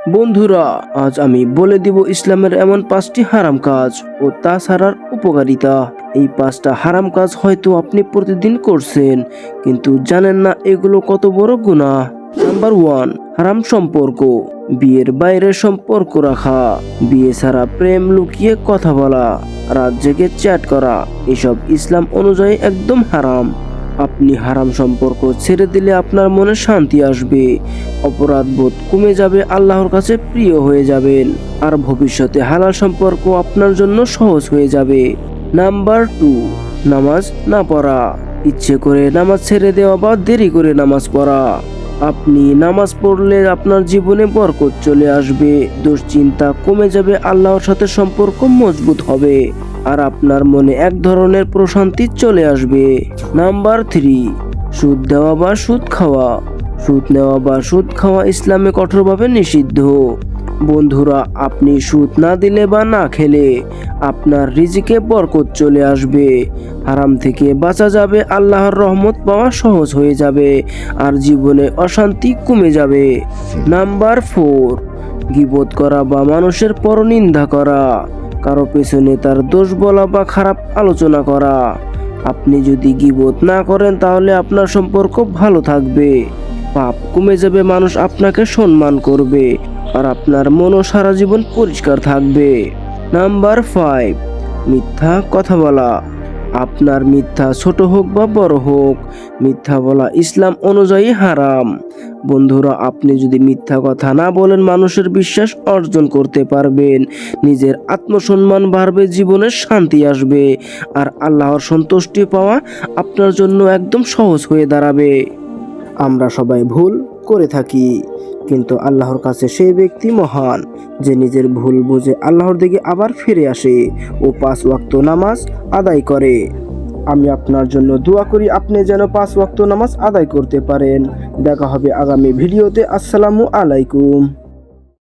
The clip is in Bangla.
বন্ধুরা, আজ আমি বলে দিব ইসলামের এমন 5টি হারাম কাজ ও তা ছাড়ার উপকারিতা। এই 5টা হারাম কাজ হয়তো আপনি প্রতিদিন করছেন, কিন্তু জানেন না এগুলো কত বড় গুনাহ। নাম্বার 1, হারাম সম্পর্ক। বিয়ের বাইরে সম্পর্ক রাখা, বিয়ে ছাড়া প্রেম লুকিয়ে কথা বলা, রাত জেগে চ্যাট করা, এসব ইসলাম অনুযায়ী একদম হারাম। আপনি হারাম সম্পর্ক ছেড়ে দিলে আপনার মনে শান্তি আসবে, অপরাধ বোধ কমে যাবে, আল্লাহর কাছে প্রিয় হয়ে যাবেন, আর ভবিষ্যতে হালাল সম্পর্ক আপনার জন্য সহজ হয়ে যাবে। নাম্বার 2, নামাজ না পড়া। ইচ্ছে করে নামাজ ছেড়ে দেওয়া বা দেরি করে নামাজ পড়া। আপনি নামাজ পড়লে আপনার জীবনে বরকত চলে আসবে, দুশ্চিন্তা কমে যাবে, আল্লাহর সাথে সম্পর্ক মজবুত হবে, আর আপনার মনে এক ধরনের প্রশান্তি চলে আসবে। নাম্বার 3, সুদ দেওয়া বা সুদ খাওয়া। সুদ নেওয়া বা সুদ খাওয়া ইসলামে কঠোরভাবে নিষিদ্ধ। বন্ধুরা, আপনি সুদ না দিলে বা না খেলে আপনার রিজিকে বরকত চলে আসবে, হারাম থেকে বাঁচা যাবে, আল্লাহর রহমত পাওয়া সহজ হয়ে যাবে, আর জীবনে অশান্তি কমে যাবে। নাম্বার 4, গীবত করা বা মানুষের পরনিন্দা করা, কারো পেছনে তার দোষ বলা বা খারাপ আলোচনা করা। আপনি যদি গীবত না করেন তাহলে আপনার সম্পর্ক ভালো থাকবে, পাপ কমে যাবে, মানুষ আপনাকে সম্মান করবে, আর আপনার মনও সারা জীবন পরিষ্কার থাকবে। নাম্বার 5, মিথ্যা কথা বলা। আপনার মিথ্যা ছোট হোক বা বড় হোক, মিথ্যা বলা ইসলাম অনুযায়ী হারাম। বন্ধুরা, আপনি যদি মিথ্যা কথা না বলেন মানুষের বিশ্বাস অর্জন করতে পারবেন, নিজের আত্মসম্মান বাড়বে, জীবনে শান্তি আসবে, আর আল্লাহর সন্তুষ্টি পাওয়া আপনার জন্য একদম সহজ হয়ে দাঁড়াবে। আমরা সবাই ভুল করে থাকি, কিন্তু আল্লাহর কাছে সেই ব্যক্তি মহান যে নিজের ভুল বুঝে আল্লাহর দিকে আবার ফিরে আসে ও 5 ওয়াক্ত নামাজ আদায় করে। আমি আপনার জন্য দোয়া করি আপনি যেন 5 ওয়াক্ত নামাজ আদায় করতে পারেন। দেখা হবে আগামী ভিডিওতে। আসসালামু আলাইকুম।